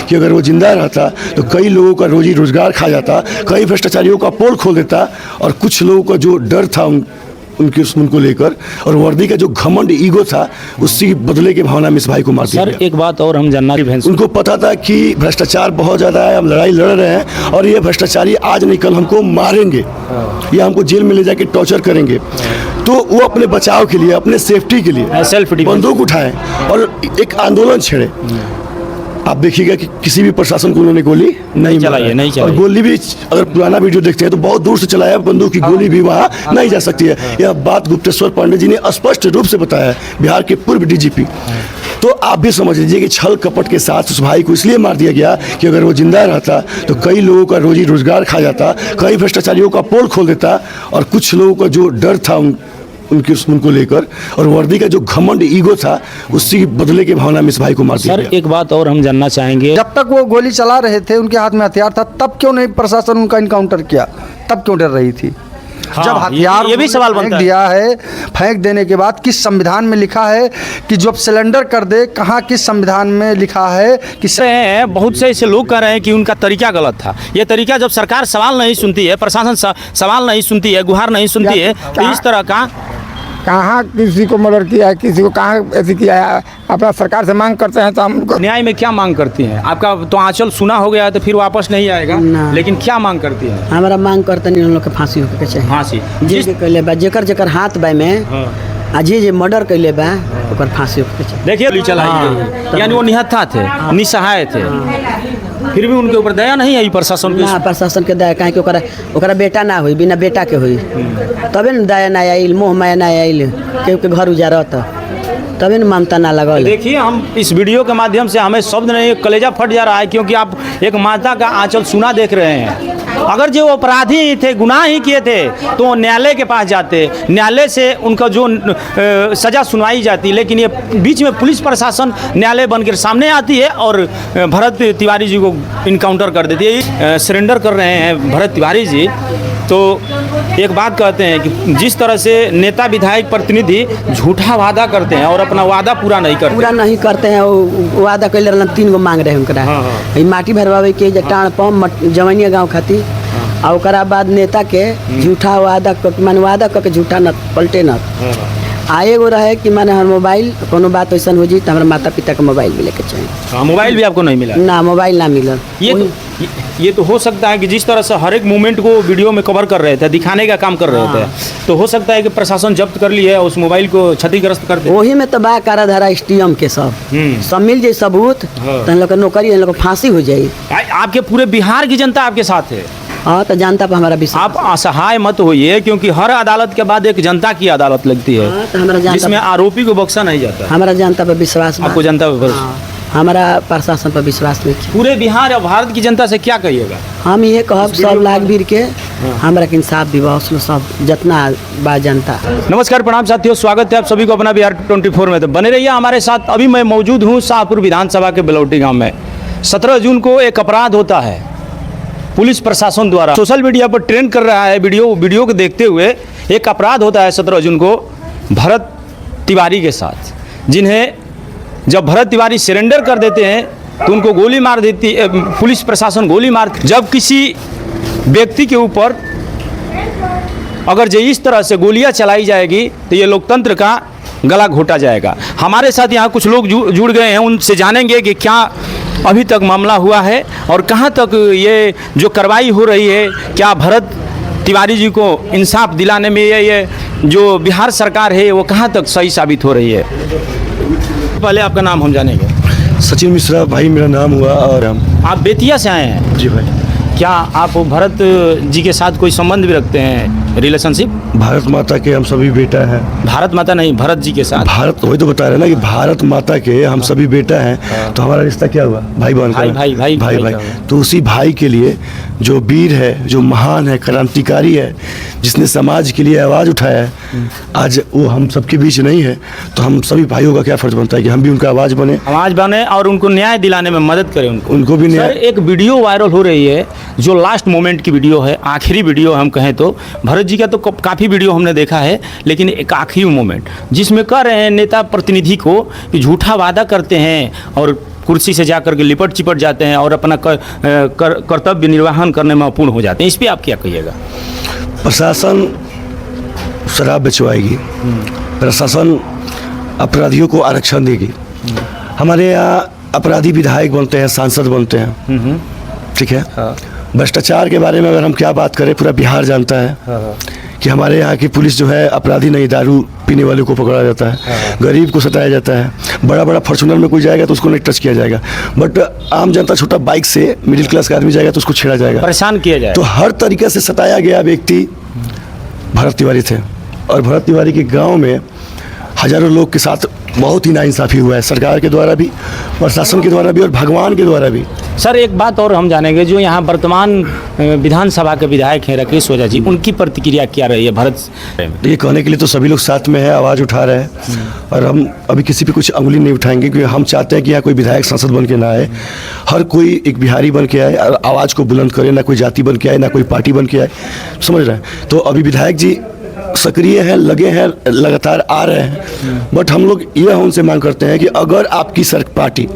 कि अगर वो जिंदा रहता तो कई लोगों का रोजी रोजगार खा जाता, कई भ्रष्टाचारियों का पोल खोल देता, और कुछ लोगों का जो डर था उनको लेकर और वर्दी का जो घमंड ईगो था, उसी बदले की भावना में इस भाई को मार दिया सर गया। एक बात और हम जानना उनको पता था कि भ्रष्टाचार बहुत ज़्यादा है, हम लड़ाई लड़ रहे हैं और ये भ्रष्टाचारी आज नहीं कल हमको मारेंगे या हमको जेल में ले जाके टॉर्चर करेंगे। तो वो अपने बचाव के लिए, अपने सेफ्टी के लिए सेल्फ डिफेंस बंदूक उठाए और एक आंदोलन छेड़े। आप देखिएगा कि किसी भी प्रशासन को उन्होंने गोली नहीं चलाई। और गोली भी अगर पुराना वीडियो देखते हैं तो बहुत दूर से चलाया, बंदूक की गोली भी वहाँ नहीं जा सकती है। यह बात गुप्तेश्वर पांडे जी ने स्पष्ट रूप से बताया है, बिहार के पूर्व डीजीपी। तो आप भी समझ लीजिए कि छल कपट के साथ उस भाई को इसलिए मार दिया गया कि अगर वो जिंदा रहता तो कई लोगों का रोजी रोजगार खा जाता, कई भ्रष्टाचारियों का पोल खोल देता, और कुछ लोगों का जो डर था उनको लेकर और वर्दी का जो घमंड ईगो था, उसी बदले की भावना में इस भाई को मार दिया सर गया। एक बात और हम जानना चाहेंगे, जब तक वो गोली चला रहे थे, उनके हाथ में हथियार था, तब क्यों नहीं प्रशासन उनका इनकाउंटर किया? तब क्यों डर रही थी? हाँ, जब हथियार ये भी सवाल बनता है। दिया है, फेंक देने के बाद किस संविधान में लिखा है कि जब सिलेंडर कर दे? कहाँ किस संविधान में लिखा है कि बहुत से ऐसे लोग कह रहे हैं कि उनका तरीका गलत था। ये तरीका जब सरकार सवाल नहीं सुनती है, प्रशासन सवाल नहीं सुनती है, गुहार नहीं सुनती है, तो इस तरह का कहाँ किसी को मर्डर किया है, किसी को कहाँ ऐसे किया है, अपना सरकार से मांग करते हैं तो हम न्याय में क्या मांग करती हैं? आपका तो आंचल सुना हो गया है तो फिर वापस नहीं आएगा, लेकिन क्या मांग करती है? हमारा मांग करते नहीं, उन लोग के फांसी होके चाहिए। फांसी जे कैले बा, जेकर हाथ बा में आ जे मर्डर कैले बा ओकर फांसी होके चाहिए। देखिए गोली चलाई गई, यानी वो निहत्था थे, निसहाय थे, फिर भी उनके ऊपर दया नहीं आई प्रशासन की। ना प्रशासन के दया काहे कि ओकरा बेटा ना हुई, बिना बेटा के हुई तबे न दया ना आइल, मोह माया ना आइल, केहू के घर उजारत तबे न ममता ना लगल। देखिए हम इस वीडियो के माध्यम से हमें शब्द नहीं, कलेजा फट जा रहा है, क्योंकि आप एक माता का आंचल सुना देख रहे हैं। अगर जो अपराधी थे, गुनाह ही किए थे, तो न्यायालय के पास जाते, न्यायालय से उनका जो सज़ा सुनवाई जाती, लेकिन ये बीच में पुलिस प्रशासन न्यायालय बनकर सामने आती है और भरत तिवारी जी को इनकाउंटर कर देती है। सरेंडर कर रहे हैं भरत तिवारी जी। तो एक बात कहते हैं कि जिस तरह से नेता विधायक प्रतिनिधि झूठा वादा करते हैं और अपना वादा पूरा नहीं करते हैं, वो वादा कैले रहलन, 3 गो मांग रहे उनकरा, माटी भरवावे के, जटान पंप जवनिया गाँव खातिर, और ओकरा बाद नेता के झूठा वादा वादा करके झूठा न पलटे न। एगो रहे कि माने हर मोबाइल कोनो बात वैसा हो जी तो हमारे माता पिता का मोबाइल भी लेके चाहिए। मोबाइल भी आपको नहीं मिला? ना, मोबाइल ना मिला। ये तो हो सकता है कि जिस तरह से हर एक मूवमेंट को वीडियो में कवर कर रहे थे, दिखाने का काम कर रहे थे, तो हो सकता है कि प्रशासन जब्त कर ली है, उस मोबाइल को क्षतिग्रस्त कर दे। वही में तो बा काराधारा एसटीएम के सब मिल जाए सबूत, तो इन लोग नौकरी, इन लोग फांसी हो जाए। आपके पूरे बिहार की जनता आपके साथ है। हाँ, तो जनता पर हमारा विश्वास। आप असहाय मत होइए, क्योंकि हर अदालत के बाद एक जनता की अदालत लगती है, तो जिसमें आरोपी को बख्शा नहीं जाता। हमारा जनता पर विश्वास, आपको जनता पर भरोसा, हमारा प्रशासन पर विश्वास नहीं। पूरे बिहार और भारत की जनता से क्या कहिएगा? हम ये कहब सब लाख भीड़ के हमारा इंसाफ दिवस सब जितना बा जनता। नमस्कार, प्रणाम साथियों, स्वागत है आप सभी को अपना बिहार 24 में। तो बने रहिए हमारे साथ। अभी मैं मौजूद हूँ शाहपुर विधानसभा के बेलौटी गाँव में। 17 जून को एक अपराध होता है, पुलिस प्रशासन द्वारा सोशल मीडिया पर ट्रेंड कर रहा है वीडियो को देखते हुए। एक अपराध होता है 17 जून को भरत तिवारी के साथ, जिन्हें जब भरत तिवारी सरेंडर कर देते हैं तो उनको गोली मार देती, पुलिस प्रशासन गोली मार। जब किसी व्यक्ति के ऊपर अगर जो इस तरह से गोलियां चलाई जाएगी तो ये लोकतंत्र का गला घोटा जाएगा। हमारे साथ यहाँ कुछ लोग जुड़ गए हैं, उनसे जानेंगे कि क्या अभी तक मामला हुआ है और कहाँ तक ये जो कार्रवाई हो रही है, क्या भरत तिवारी जी को इंसाफ दिलाने में ये जो बिहार सरकार है वो कहाँ तक सही साबित हो रही है। पहले आपका नाम हम जानेंगे। सचिन मिश्रा भाई मेरा नाम हुआ। और आप बेतिया से आए हैं? जी भाई। क्या आप भरत जी के साथ कोई संबंध भी रखते हैं, रिलेशनशिप? भारत माता के हम सभी बेटा हैं। भारत माता नहीं, भरत जी के साथ। भारत, वही तो बता रहे ना कि भारत माता के हम सभी बेटा हैं। तो हमारा रिश्ता क्या हुआ? भाई बहन का। भाई। तो उसी भाई के लिए जो वीर है, जो महान है, क्रांतिकारी है, जिसने समाज के लिए आवाज़ उठाया है, आज वो हम सबके बीच नहीं है। तो हम सभी भाइयों का क्या फर्ज बनता है कि हम भी उनका आवाज़ बने और उनको न्याय दिलाने में मदद करें। उनको भी न्याय। एक वीडियो वायरल हो रही है जो लास्ट मोमेंट की वीडियो है, आखिरी वीडियो हम कहें तो। भरत जी का तो काफ़ी वीडियो हमने देखा है, लेकिन एक आखिरी मोमेंट जिसमें कह रहे हैं नेता प्रतिनिधि को कि झूठा वादा करते हैं और कुर्सी से जा करके लिपट चिपट जाते हैं और अपना कर्तव्य निर्वहन करने में अपूर्ण हो जाते हैं। इस पर आप क्या कहिएगा? प्रशासन शराब बेचवाएगी, प्रशासन अपराधियों को आरक्षण देगी। हमारे यहाँ अपराधी विधायक बनते हैं, सांसद बनते हैं, ठीक है। भ्रष्टाचार के बारे में अगर हम क्या बात करें, पूरा बिहार जानता है कि हमारे यहाँ की पुलिस जो है अपराधी नहीं, दारू पीने वाले को पकड़ा जाता है, गरीब को सताया जाता है। बड़ा बड़ा फॉर्चूनर में कोई जाएगा तो उसको नहीं टच किया जाएगा, बट आम जनता छोटा बाइक से मिडिल क्लास का आदमी जाएगा तो उसको छेड़ा जाएगा, परेशान किया जाए। तो हर तरीके से सताया गया व्यक्ति भरत तिवारी थे। और भरत तिवारी के गाँव में हजारों लोग के साथ बहुत ही नाइंसाफ़ी हुआ है, सरकार के द्वारा भी, प्रशासन के द्वारा भी और भगवान के द्वारा भी। सर एक बात और हम जानेंगे, जो यहाँ वर्तमान विधानसभा के विधायक हैं राकेश ओझा जी, उनकी प्रतिक्रिया क्या रही है भरत? ये कहने के लिए तो सभी लोग साथ में है, आवाज़ उठा रहे हैं और हम अभी किसी पे कुछ अंगुली नहीं उठाएंगे, क्योंकि हम चाहते हैं कि यहाँ कोई विधायक सांसद बन के ना आए, हर कोई एक बिहारी बन के आए और आवाज़ को बुलंद करे, ना कोई जाति बन के आए, ना कोई पार्टी बन के आए, समझ रहे हैं। तो अभी विधायक जी सक्रिय हैं, लगे हैं, लगातार आ रहे हैं, बट हम लोग यह उनसे मांग करते हैं कि अगर आपकी पार्टी,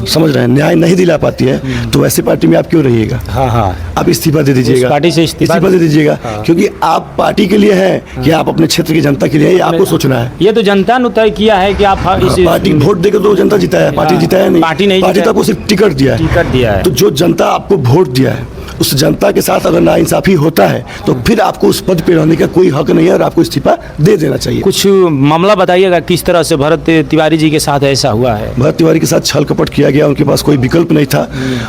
समझ रहे हैं, न्याय नहीं दिला पाती है तो वैसे पार्टी में आप क्यों रहिएगा? आप इस्तीफा दे दीजिएगा, पार्टी से इस्तीफा दे दीजिएगा, क्योंकि आप पार्टी के लिए हैं कि आप अपने क्षेत्र की जनता के लिए, ये आपको सोचना है। ये तो जनता ने तय किया है कि आप पार्टी वोट देकर तो जनता जीता है, पार्टी जीता है नहीं, पार्टी तो आपको सिर्फ टिकट दिया है। तो जो जनता आपको वोट दिया है उस जनता के साथ अगर नाइंसाफ़ी होता है तो फिर आपको उस पद पे रहने का कोई हक नहीं है और आपको इस्तीफा दे देना चाहिए। कुछ मामला बताइएगा किस तरह से भरत तिवारी जी के साथ ऐसा हुआ है? भरत तिवारी के साथ छल कपट किया गया, उनके पास कोई विकल्प नहीं था,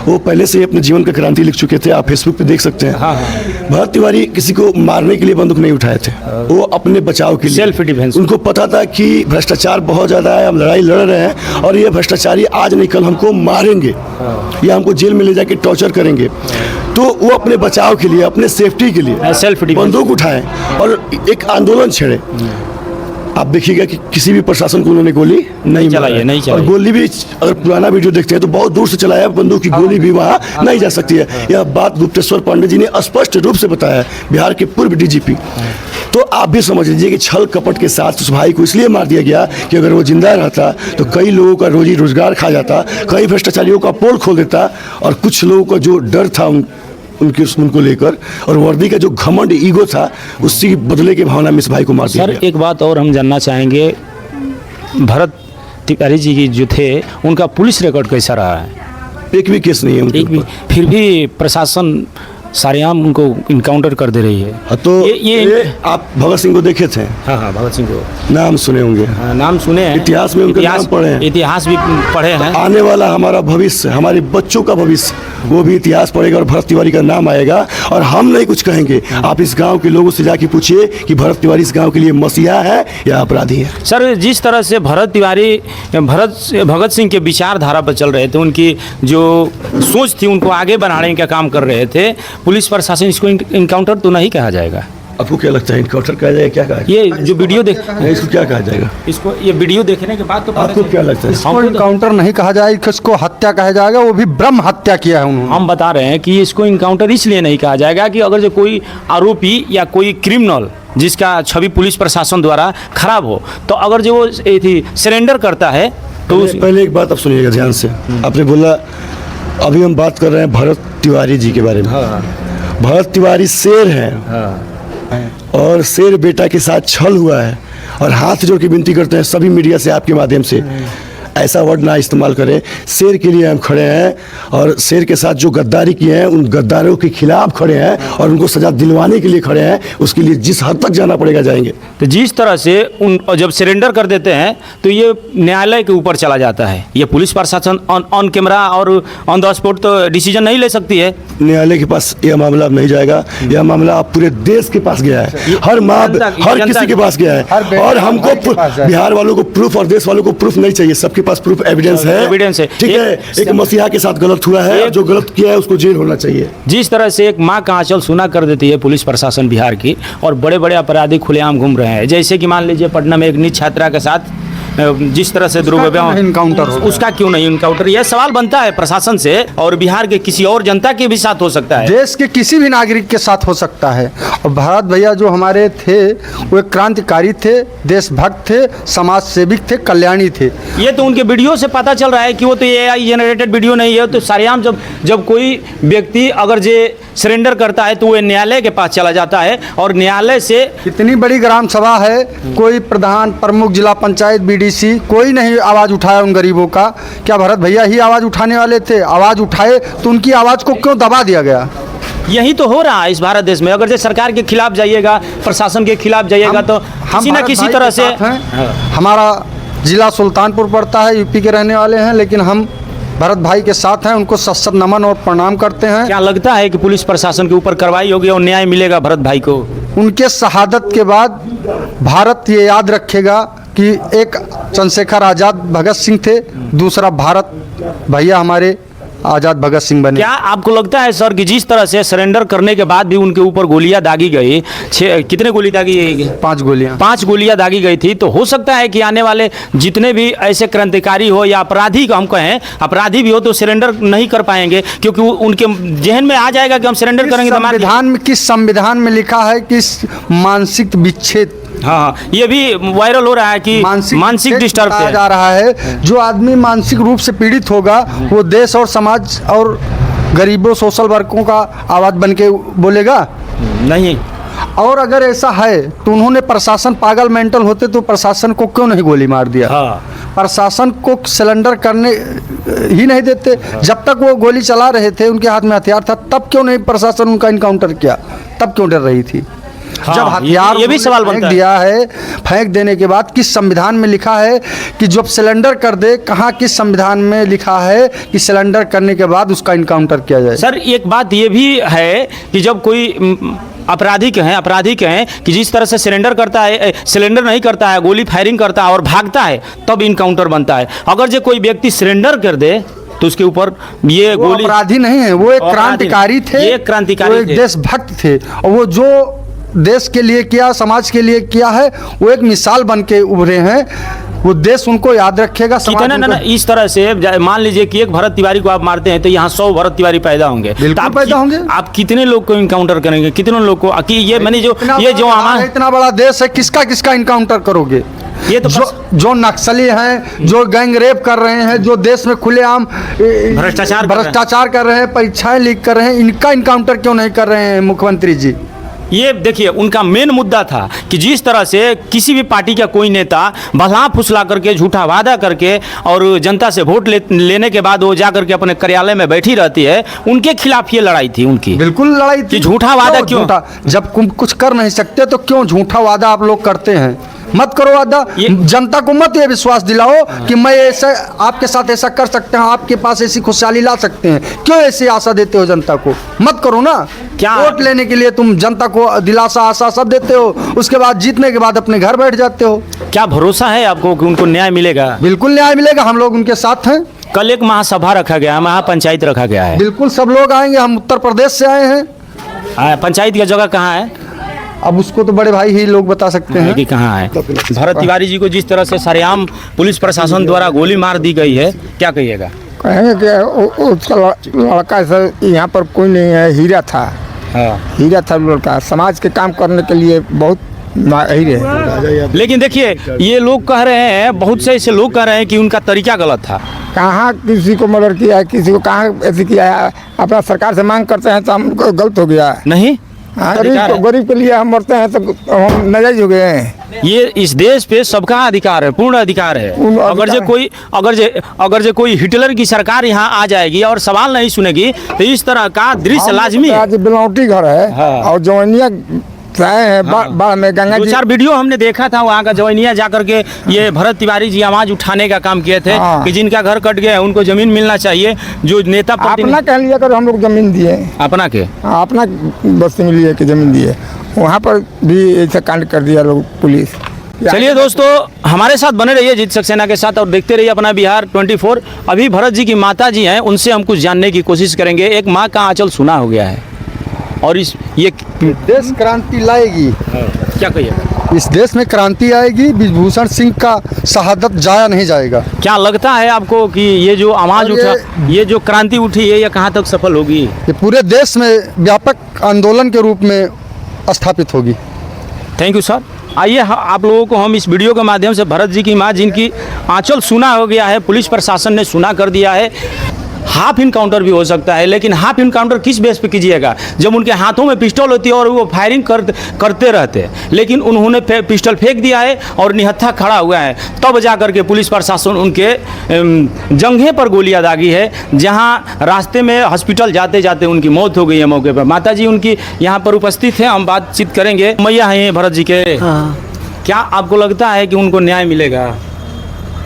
वो पहले से अपने जीवन का क्रांति लिख चुके थे, आप फेसबुक पे देख सकते हैं। भरत तिवारी किसी को मारने के लिए बंदूक नहीं उठाए थे, वो अपने बचाव के लिए, सेल्फ डिफेंस। उनको पता था कि भ्रष्टाचार बहुत ज़्यादा है, हम लड़ाई लड़ रहे हैं और ये भ्रष्टाचारी आज नहीं कल हमको मारेंगे या हमको जेल में ले जाके टॉर्चर करेंगे, तो वो अपने बचाव के लिए, अपने सेफ्टी के लिए सेल्फ बंदूक उठाए और एक आंदोलन छेड़े। आप देखिएगा कि किसी भी प्रशासन को उन्होंने गोली नहीं चलाई, और गोली भी अगर पुराना वीडियो देखते हैं तो बहुत दूर से चलाया, बंदूक की गोली भी वहाँ नहीं जा सकती है। यह बात गुप्तेश्वर पांडे जी ने स्पष्ट रूप से बताया है, बिहार के पूर्व डीजीपी। तो आप भी समझ लीजिए कि छल कपट के साथ उस भाई को इसलिए मार दिया गया कि अगर वो जिंदा रहता तो कई लोगों का रोजी रोजगार खा जाता, कई भ्रष्टाचारियों का पोल खोल देता, और कुछ लोगों का जो डर था उनको लेकर और वर्दी का जो घमंड ईगो था, उसकी बदले के भावना में इस भाई को मार दिया गया। सर एक बात और हम जानना चाहेंगे, भरत तिवारी जी की जो थे उनका पुलिस रिकॉर्ड कैसा रहा है? एक भी केस नहीं है उनके ऊपर। फिर भी प्रशासन सारेआम उनको इनकाउंटर कर दे रही है। तो ये आप भगत सिंह को देखे थे? हाँ, भगत सिंह को नाम सुने होंगे। नाम सुने हैं, इतिहास में उनके नाम पढ़े हैं, इतिहास भी पढ़े हैं। आने वाला हमारा भविष्य, हमारे बच्चों का भविष्य, वो भी इतिहास पढ़ेगा और भरत तिवारी का नाम आएगा। और हम नहीं कुछ कहेंगे, आप इस गांव के लोगों से जाके पूछिए कि भरत तिवारी इस गांव के लिए मसीहा है या अपराधी है। सर जिस तरह से भरत तिवारी भगत सिंह के विचारधारा पर चल रहे थे, उनकी जो सोच थी उनको आगे बढ़ाने का काम कर रहे थे, पुलिस प्रशासन इसको इनकाउंटर तो नहीं कहा जाएगा? आपको क्या लगता है इनकाउंटर कहा जाएगा? क्या कहा? ये जो वीडियो इसको क्या कहा जाएगा? इसको ये वीडियो देखने के बाद तो आपको क्या लगता है? इसको इनकाउंटर नहीं कहा जाएगा, इसको हत्या कहा जाएगा, वो भी ब्रह्म हत्या किया है उन्होंने। हम बता रहे हैं कि इसको इनकाउंटर इसलिए नहीं कहा जाएगा कि अगर जो कोई आरोपी या कोई क्रिमिनल जिसका छवि पुलिस प्रशासन द्वारा खराब हो, तो अगर जो वो सरेंडर करता है तो पहले एक बात आप सुनिएगा ध्यान से। आपने बोला, अभी हम बात कर रहे हैं भरत तिवारी जी के बारे में। भरत तिवारी शेर हैं और शेर बेटा के साथ छल हुआ है, और हाथ जोड़ के विनती करते हैं सभी मीडिया से, आपके माध्यम से ऐसा वर्ड ना इस्तेमाल करें। शेर के लिए हम खड़े हैं और शेर के साथ जो गद्दारी किए हैं उन गद्दारों के खिलाफ खड़े हैं और उनको सजा दिलवाने के लिए खड़े हैं। उसके लिए जिस हद तक जाना पड़ेगा जाएंगे। तो जिस तरह से उन जब सरेंडर कर देते हैं तो ये न्यायालय के ऊपर चला जाता है। ये पुलिस प्रशासन ऑन कैमरा और ऑन द स्पॉट तो डिसीजन नहीं ले सकती है। न्यायालय के पास यह मामला अब नहीं जाएगा। यह मामला अब पूरे देश के पास गया है, हर किसी के पास गया है। और हमको बिहार वालों को प्रूफ और देश वालों को प्रूफ नहीं चाहिए, सबके पास प्रूफ एविडेंस है। ठीक है, एक मसीहा के साथ गलत हुआ है, जो गलत किया है उसको जेल होना चाहिए। जिस तरह से एक माँ का आंचल सुना कर देती है पुलिस प्रशासन बिहार की, और बड़े बड़े अपराधी खुलेआम घूम रहे हैं। जैसे कि मान लीजिए पटना में एक नीट छात्रा के साथ जिस तरह से दुर्व्यवहार इनकाउंटर हो गया। उसका क्यों नहीं इनकाउंटर, यह सवाल बनता है प्रशासन से और बिहार के किसी और जनता के भी साथ हो सकता है। देश के किसी भी नागरिक के साथ हो सकता है। और भारत भैया जो हमारे थे वो एक क्रांतिकारी थे, देशभक्त थे, समाज सेविक थे, कल्याणी थे। ये तो उनके वीडियो से पता चल रहा है कि वो तो एआई जनरेटेड वीडियो नहीं है। तो सरेआम जब कोई व्यक्ति अगर जे सरेंडर करता है तो वो न्यायालय के पास चला जाता है और न्यायालय से इतनी बड़ी ग्राम सभा है, कोई प्रधान, प्रमुख, जिला पंचायत, बीडीसी कोई नहीं आवाज़ उठाया उन गरीबों का। क्या भरत भैया ही आवाज़ उठाने वाले थे? आवाज़ उठाए तो उनकी आवाज़ को क्यों दबा दिया गया? यही तो हो रहा है इस भारत देश में। अगर जो सरकार के खिलाफ जाइएगा, प्रशासन के खिलाफ जाइएगा तो किसी न भारत किसी भाई तरह के से साथ हैं। हमारा जिला सुल्तानपुर पड़ता है, यूपी के रहने वाले हैं, लेकिन हम भरत भाई के साथ हैं, उनको सत नमन और प्रणाम करते हैं। क्या लगता है कि पुलिस प्रशासन के ऊपर कार्रवाई होगी और न्याय मिलेगा भरत भाई को? उनके शहादत के बाद भारत ये याद रखेगा कि एक चंद्रशेखर आज़ाद भगत सिंह थे, दूसरा भारत भैया हमारे आज़ाद भगत सिंह बने। क्या आपको लगता है सर कि जिस तरह से सरेंडर करने के बाद भी उनके ऊपर गोलियां दागी गई, कितने गोली दागी गई? 5 गोलियां। 5 गोलियां दागी गई थी। तो हो सकता है कि आने वाले जितने भी ऐसे क्रांतिकारी हो या अपराधी हम कहें, अपराधी भी हो तो सरेंडर नहीं कर पाएंगे क्योंकि उनके जहन में आ जाएगा कि हम सरेंडर करेंगे तो हमारे संविधान में, किस संविधान में लिखा है कि मानसिक विच्छेद, हाँ ये भी वायरल हो रहा है कि मानसिक डिस्टर्ब कहा जा रहा है। जो आदमी मानसिक रूप से पीड़ित होगा वो देश और समाज और गरीबों, सोशल वर्गों का आवाज़ बन के बोलेगा नहीं। और अगर ऐसा है तो उन्होंने प्रशासन पागल मेंटल होते तो प्रशासन को क्यों नहीं गोली मार दिया? हाँ। प्रशासन को सिलेंडर करने ही नहीं देते। जब तक वो गोली चला रहे थे, उनके हाथ में हथियार था, तब क्यों नहीं प्रशासन उनका इनकाउंटर किया? तब क्यों डर रही थी? हाँ, जब हथियार ये भी सवाल फेंक बनता है। दिया है, फेंक देने के बाद किस संविधान में लिखा है कि जब सिलेंडर कर दे, कहाँ किस संविधान में लिखा है कि सिलेंडर करने के बाद उसका इनकाउंटर किया जाए? सर एक बात ये भी है कि जब कोई अपराधी कहें कि जिस तरह से सरेंडर करता है, सिलेंडर नहीं करता है, गोली फायरिंग करता है और भागता है, तब इनकाउंटर बनता है। अगर जो कोई व्यक्ति सरेंडर कर दे तो उसके ऊपर ये वो गोली, अपराधी नहीं है, वो एक अपराधी क्रांतिकारी थे, ये क्रांतिकारी वो एक थे। देशभक्त थे। और वो जो देश के लिए किया, समाज के लिए किया है, वो एक मिसाल बन के उभरे हैं। वो देश उनको याद रखेगा, समाज कितना ना उनको- इस तरह से मान लीजिए कि एक भरत तिवारी को आप मारते हैं तो यहाँ 100 भरत तिवारी पैदा होंगे। बिल्कुल तो आप पैदा होंगे। आप कितने लोग को इनकाउंटर करेंगे? कितने लोग को कि ये मैंने जो ये जो हमारा इतना बड़ा देश है, किसका किसका इनकाउंटर करोगे? ये तो जो नक्सली हैं, जो गैंग रेप कर रहे हैं, जो देश में खुलेआम भ्रष्टाचार कर रहे हैं, परीक्षाएं लीक कर रहे हैं, इनका इनकाउंटर क्यों नहीं कर रहे हैं मुख्यमंत्री जी? ये देखिए उनका मेन मुद्दा था कि जिस तरह से किसी भी पार्टी का कोई नेता भला फुसला करके, झूठा वादा करके और जनता से वोट लेने के बाद वो जा करके अपने कार्यालय में बैठी रहती है, उनके खिलाफ ये लड़ाई थी उनकी। बिल्कुल लड़ाई थी। कि झूठा वादा क्यों? झूठा? जब कुछ कर नहीं सकते तो क्यों झूठा वादा आप लोग करते हैं? मत करो वादा। जनता को मत ये विश्वास दिलाओ कि मैं ऐसा आपके साथ ऐसा कर सकता हूँ, आपके पास ऐसी खुशहाली ला सकते हैं। क्यों ऐसी आशा देते हो जनता को? मत करो ना। क्या वोट लेने के लिए तुम जनता को दिलासा, आशा सब देते हो, उसके बाद जीतने के बाद अपने घर बैठ जाते हो। क्या भरोसा है आपको कि उनको न्याय मिलेगा? बिल्कुल न्याय मिलेगा, हम लोग उनके साथ हैं। कल एक महासभा रखा गया है, महापंचायत रखा गया है। बिल्कुल सब लोग आएंगे, हम उत्तर प्रदेश से आए हैं। पंचायत की जगह कहाँ है? अब उसको तो बड़े भाई ही लोग बता सकते हैं कि कहाँ है। भरत तिवारी जी को जिस तरह से सरेआम पुलिस प्रशासन द्वारा गोली मार दी गई है, क्या कहिएगा? कहेंगे कि उसका लड़का सर यहाँ पर कोई नहीं है, हीरा था। हाँ। हीरा था लड़का, समाज के काम करने के लिए बहुत हीरे है। लेकिन देखिए ये लोग कह रहे हैं, बहुत से ऐसे लोग कह रहे हैं कि उनका तरीका गलत था। कहाँ किसी को मर्डर किया है, किसी को कहाँ ऐसे किया है? अपना सरकार से मांग करते हैं तो हमको गलत हो गया नहीं, गरीब के लिए हम मरते हैं तो हम नाजायज हो गए हैं। ये इस देश पे सबका अधिकार है, पूर्ण अधिकार है। अगर जो कोई हिटलर की सरकार यहाँ आ जाएगी और सवाल नहीं सुनेगी तो इस तरह का दृश्य लाजमी है। आज बिलौटी घर है। हाँ। और जवनिया हैं बाढ़ में गंगा जी। 2-4 वीडियो हमने देखा था वहाँ का, जवैनिया जा करके ये भरत तिवारी जी आवाज उठाने का काम किए थे। हाँ। कि जिनका घर कट गया है उनको जमीन मिलना चाहिए। जो नेता अपना कह लिया कर, हम लोग जमीन दिए, अपना के अपना बस्ती में लिए कि जमीन दिए, वहाँ पर भी ऐसा कांड कर दिया लोग पुलिस। चलिए दोस्तों, हमारे साथ बने रहिए जीत सक्सेना के साथ और देखते रहिए अपना बिहार 24। अभी भरत जी की माता जी हैं, उनसे हम कुछ जानने की कोशिश करेंगे। एक माँ का आंचल सुना हो गया है और ये देश क्रांति लाएगी। क्या कहिए? इस देश में क्रांति आएगी, ब्रिजभूषण सिंह का शहादत जाया नहीं जाएगा। क्या लगता है आपको कि ये जो आवाज़ और उठा, ये जो क्रांति उठी है, ये कहाँ तक सफल होगी? ये पूरे देश में व्यापक आंदोलन के रूप में स्थापित होगी। Thank you sir. आइए आप लोगों को हम इस वीडियो के माध्यम से भरत जी की माँ, जिनकी आंचल सुना हो गया है, पुलिस प्रशासन ने सुना कर दिया है। हाफ इनकाउंटर भी हो सकता है, लेकिन हाफ इनकाउंटर किस बेस पे कीजिएगा? जब उनके हाथों में पिस्टल होती है और वो फायरिंग करते रहते हैं, लेकिन उन्होंने पिस्टल फेंक दिया है और निहत्था खड़ा हुआ है, तब जा कर के पुलिस प्रशासन उनके जंघे पर गोलियां दागी है, जहां रास्ते में हॉस्पिटल जाते जाते उनकी मौत हो गई है मौके पर। माता जी उनकी यहाँ पर उपस्थित हैं, हम बातचीत करेंगे। मैया हैं भरत जी के। हाँ क्या आपको लगता है कि उनको न्याय मिलेगा?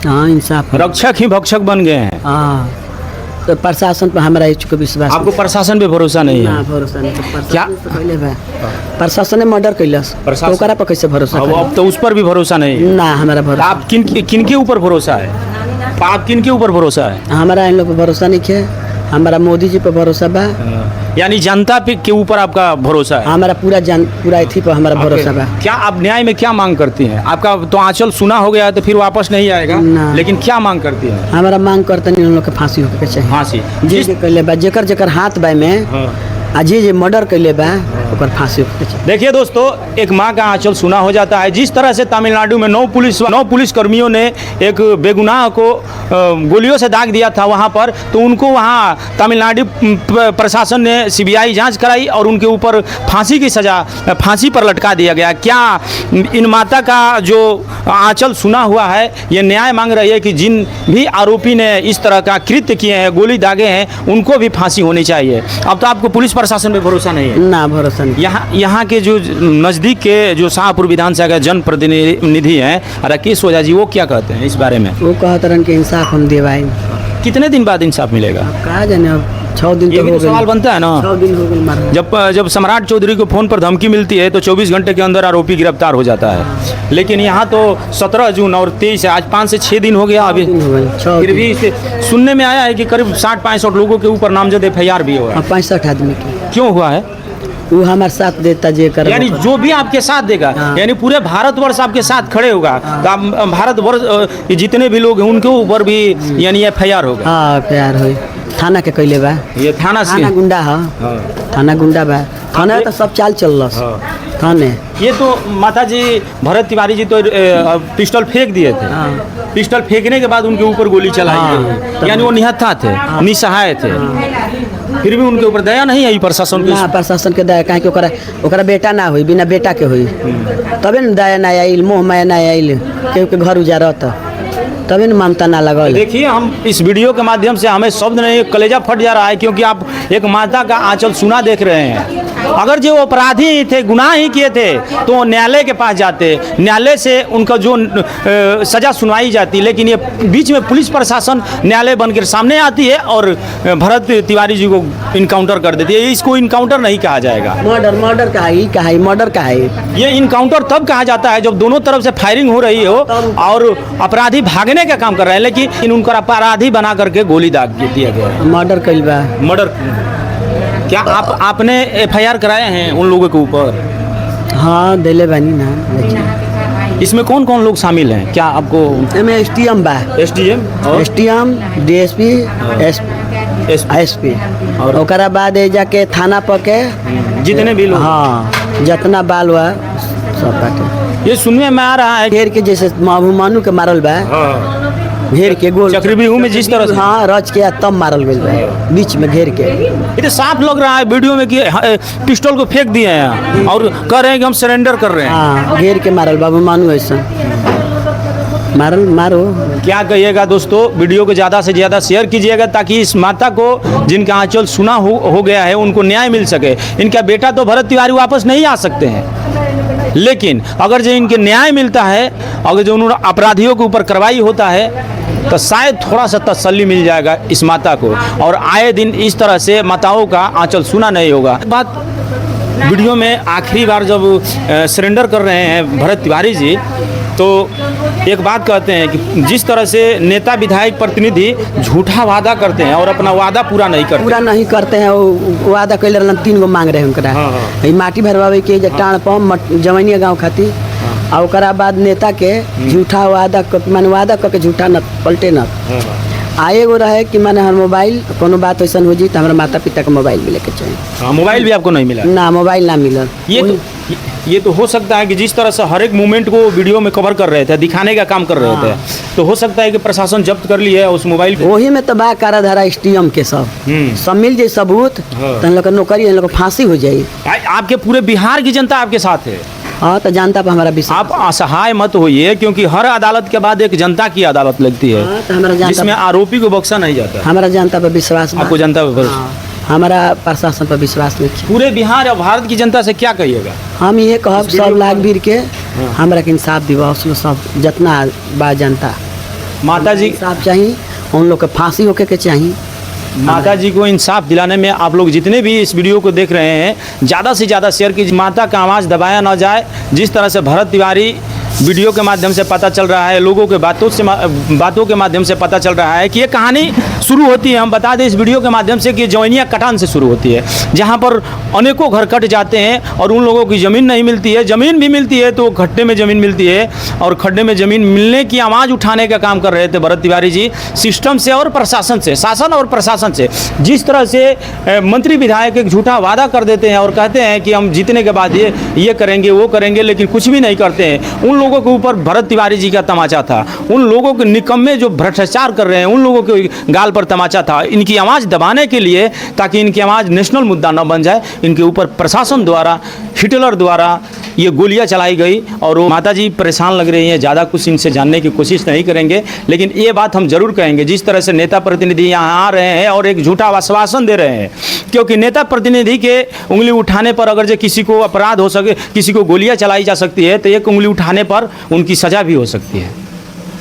हाँ, इंसाफ। रक्षक ही भक्षक बन गए हैं। हाँ, तो प्रशासन पर हमारा इच्छुक विश्वास आपको प्रशासन पे भरोसा नहीं ना, है? भरोसा नहीं। तो क्या? प्रशासन से पहले बा प्रशासन ने मर्डर कैलस, तो ओकरा पर कैसे भरोसा अब तो उस पर भी भरोसा नहीं है। ना हमारा भरोसा। आप किन के ऊपर भरोसा है? आप किन के ऊपर भरोसा है? हमारा इन लोग पर भरोसा नहीं है। हमारा मोदी जी पर भरोसा बा। यानी जनता पे के ऊपर आपका भरोसा है? हमारा पूरा इथी पर हमारा भरोसा बा। क्या आप न्याय में क्या मांग करती हैं? आपका तो आंचल सुना हो गया है, तो फिर वापस नहीं आएगा, ना। लेकिन क्या मांग करती हैं? हमारा मांग करते नहीं, उन लोग के फांसी होके चाहिए। फांसी? जे कैले बा, जेकर हाथ बा में आ जे मर्डर कैले बा, ओकर फांसी होके चाहिए। देखिए दोस्तों, एक माँ का आंचल सुना हो जाता है। जिस तरह से तमिलनाडु में 9 पुलिस कर्मियों ने एक बेगुनाह को गोलियों से दाग दिया था वहाँ पर, तो उनको वहाँ तमिलनाडु प्रशासन ने CBI जांच कराई और उनके ऊपर फांसी की सज़ा, फांसी पर लटका दिया गया। क्या इन माता का जो आंचल सुना हुआ है, ये न्याय मांग रही है कि जिन भी आरोपी ने इस तरह का कृत्य किए हैं, गोली दागे हैं, उनको भी फांसी होनी चाहिए? अब तो आपको पुलिस प्रशासन पे भरोसा नहीं है? ना, भरोसा नहीं। यहाँ के जो नज़दीक के जो शाहपुर विधानसभा के जनप्रतिनिधि हैं राकेश ओझा जी, वो क्या कहते हैं इस बारे में? वो कहते रहे कि इंसाफ हम देवाई। कितने दिन बाद इंसाफ मिलेगा? कहा जाने, अब 6 दिन ये तो भी हो तो सवाल गए। बनता है ना। 6 दिन हो गए मारा। जब सम्राट चौधरी को फ़ोन पर धमकी मिलती है तो 24 घंटे के अंदर आरोपी गिरफ्तार हो जाता है, लेकिन यहाँ तो 17 जून और 23 आज 5 से 6 दिन हो गया अभी। दिन हो गए, 6 फिर दिन। भी इसे सुनने में आया है कि करीब 60-65 लोगों के ऊपर नामजद FIR भी हुआ है। 65 आदमी की। क्यों हुआ है? वो हमारे साथ देता जे कर। यानी जो भी आपके साथ देगा, हाँ। यानी पूरे भारतवर्ष आपके साथ खड़े होगा, तो आप भारतवर्ष ये जितने भी लोग हैं उनके ऊपर भी यानी FIR होगा। हाँ, प्यार हो थाना के कैले बा। ये थाना से थाना गुंडा है। थाना गुंडा बा। थाना तो सब चाल चल थाने। ये तो माता जी भरत तिवारी जी तो पिस्टल फेंक दिए थे। हाँ। पिस्टल फेंकने के बाद उनके ऊपर गोली चलाई हाँ। गई। यानी वो निहत्था थे, निसहाय थे, फिर भी उनके ऊपर दया नहीं आई प्रशासन ना, की? प्रशासन के दया, काहे कि ओकरा बेटा ना हुई, बिना बेटा के हुई, तबे न दया ना आइल, मोह माया ना आइल, केहू के घर उजारत, तबे न ममता ना लगल। देखिए, हम इस वीडियो के माध्यम से हमें शब्द नहीं, कलेजा फट जा रहा है, क्योंकि आप एक माता का आंचल सुना देख रहे हैं। अगर जो अपराधी ही थे, गुनाह ही किए थे, तो न्यायालय के पास जाते, न्यायालय से उनका जो सज़ा सुनवाई जाती, लेकिन ये बीच में पुलिस प्रशासन न्यायालय बनकर सामने आती है और भरत तिवारी जी को इनकाउंटर कर देती है। इसको इनकाउंटर नहीं कहा जाएगा। मर्डर का है, मर्डर का है। ये इनकाउंटर तब कहा जाता है जब दोनों तरफ से फायरिंग हो रही हो और अपराधी भागने का काम कर रहे हैं, लेकिन उनका अपराधी बना करके गोली दाग दिया गया है। मर्डर कैल बा। मर्डर। क्या आपने FIR कराए हैं उन लोगों के ऊपर? हाँ, दिले बानी ना, लेकिन इसमें कौन कौन लोग शामिल हैं? क्या आपको? एमे STM बा, SDM और STM, DSP, SP, और ओकरा बाद जाके थाना पर के जितने भी लोग। हाँ, जितना बाल हुआ सब बाटे। ये सुनने में आ रहा है घेर के जैसे मानू के मारल बा, घेर के गोल चक्रव्यूह में जिस तरह से। हाँ, रच के तब मारल गइल बा, बीच में घेर के। ये तो साफ लग रहा है वीडियो में कि पिस्टल को फेंक दिए हैं और कह रहे हैं कि हम सरेंडर कर रहे हैं। हाँ, घेर के मारल बाबू मानू ऐसा मारो। क्या कहिएगा दोस्तों, वीडियो को ज़्यादा से ज़्यादा शेयर कीजिएगा ताकि इस माता को जिनका आंचल सुना हो गया है उनको न्याय मिल सके। इनका बेटा तो भरत तिवारी वापस नहीं आ सकते हैं, लेकिन अगर जो इनके न्याय मिलता है, अगर जो उन्होंने अपराधियों के ऊपर कार्रवाई होता है, तो शायद थोड़ा सा तसल्ली मिल जाएगा इस माता को, और आए दिन इस तरह से माताओं का आंचल सुना नहीं होगा। बात वीडियो में आखिरी बार जब सरेंडर कर रहे हैं भरत तिवारी जी, तो एक बात कहते हैं कि जिस तरह से नेता विधायक प्रतिनिधि झूठा वादा करते हैं और अपना वादा पूरा नहीं करते हैं, वो वादा कैले रहलन 3 गो मांग रहे उनकरा। माटी भरवावे के टाण पम जवनिया गाँव खातिर आ ओकरा बाद नेता के झूठा वादा माने वादा करके झूठा न पलटे न। आ एगो रहे कि माने हर मोबाइल कोनो बात ऐसा हो जी तो हमारे माता पिता का मोबाइल मिले के चाहिए। हाँ, मोबाइल भी आपको नहीं मिला? ना, मोबाइल ना मिलल। ये तो हो सकता है कि जिस तरह से हर एक मूवमेंट को वीडियो में कवर कर रहे थे, दिखाने का काम कर रहे थे, तो हो सकता है कि प्रशासन जब्त कर ली है उस मोबाइल पे। वही में तो बा कारा धारा एसटीएम के सब मिल जाए सबूत तो इन लोग का नौकरी, इन लोग को फांसी हो जाए। आपके पूरे बिहार की जनता आपके साथ है। हाँ, तो जनता पर हमारा विश्वास। आप असहाय मत होइए, क्योंकि हर अदालत के बाद एक जनता की अदालत लगती है, हाँ, तो हमारा जनता जिसमें आरोपी को बख्शा नहीं जाता। हमारा जनता पर विश्वास बा। आपको जनता पर हाँ, हमारा प्रशासन पर विश्वास नहीं है। पूरे बिहार और भारत की जनता से क्या कहिएगा? हम ये कहब सब लाख भीड़ के हमरा के इंसाफ दिवस सब जितना बा जनता माता जी, इंसाफ चाहिए, उन लोग के फांसी होके के चाहिए। माता जी को इंसाफ दिलाने में आप लोग जितने भी इस वीडियो को देख रहे हैं, ज़्यादा से ज़्यादा शेयर कीजिए। माता का आवाज़ दबाया ना जाए। जिस तरह से भरत तिवारी वीडियो के माध्यम से पता चल रहा है, लोगों के बातों के माध्यम से पता चल रहा है कि ये कहानी शुरू होती है। हम बता दें इस वीडियो के माध्यम से कि जौनिया कटान से शुरू होती है, जहाँ पर अनेकों घर कट जाते हैं और उन लोगों की ज़मीन नहीं मिलती है। ज़मीन भी मिलती है तो खड्डे में ज़मीन मिलती है, और खड्डे में ज़मीन मिलने की आवाज़ उठाने का काम कर रहे थे भरत तिवारी जी, सिस्टम से और प्रशासन से, शासन और प्रशासन से। जिस तरह से मंत्री विधायक एक झूठा वादा कर देते हैं और कहते हैं कि हम जीतने के बाद ये करेंगे वो करेंगे, लेकिन कुछ भी नहीं करते हैं। उन लोगों के ऊपर भरत तिवारी जी का तमाचा था। उन लोगों के निकम्मे जो भ्रष्टाचार कर रहे हैं, उन लोगों के गाल पर तमाचा था। इनकी आवाज़ दबाने के लिए, ताकि इनकी आवाज़ नेशनल मुद्दा न बन जाए, इनके ऊपर प्रशासन द्वारा, हिटलर द्वारा ये गोलियां चलाई गई। और वो माता जी परेशान लग रही हैं, ज़्यादा कुछ इनसे जानने की कोशिश नहीं करेंगे, लेकिन ये बात हम जरूर कहेंगे, जिस तरह से नेता प्रतिनिधि यहाँ आ रहे हैं और एक झूठा आश्वासन दे रहे हैं, क्योंकि नेता प्रतिनिधि के उंगली उठाने पर अगर जो किसी को अपराध हो सके, किसी को गोलियां चलाई जा सकती है, तो एक उंगली उठाने पर उनकी सज़ा भी हो सकती है।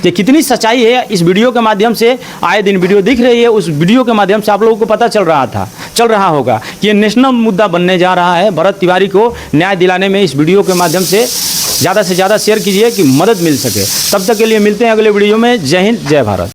ये कितनी सच्चाई है इस वीडियो के माध्यम से, आए दिन वीडियो दिख रही है, उस वीडियो के माध्यम से आप लोगों को पता चल रहा होगा कि ये नेशनल मुद्दा बनने जा रहा है। भरत तिवारी को न्याय दिलाने में इस वीडियो के माध्यम से ज़्यादा शेयर कीजिए कि मदद मिल सके। तब तक के लिए मिलते हैं अगले वीडियो में। जय हिंद, जय भारत।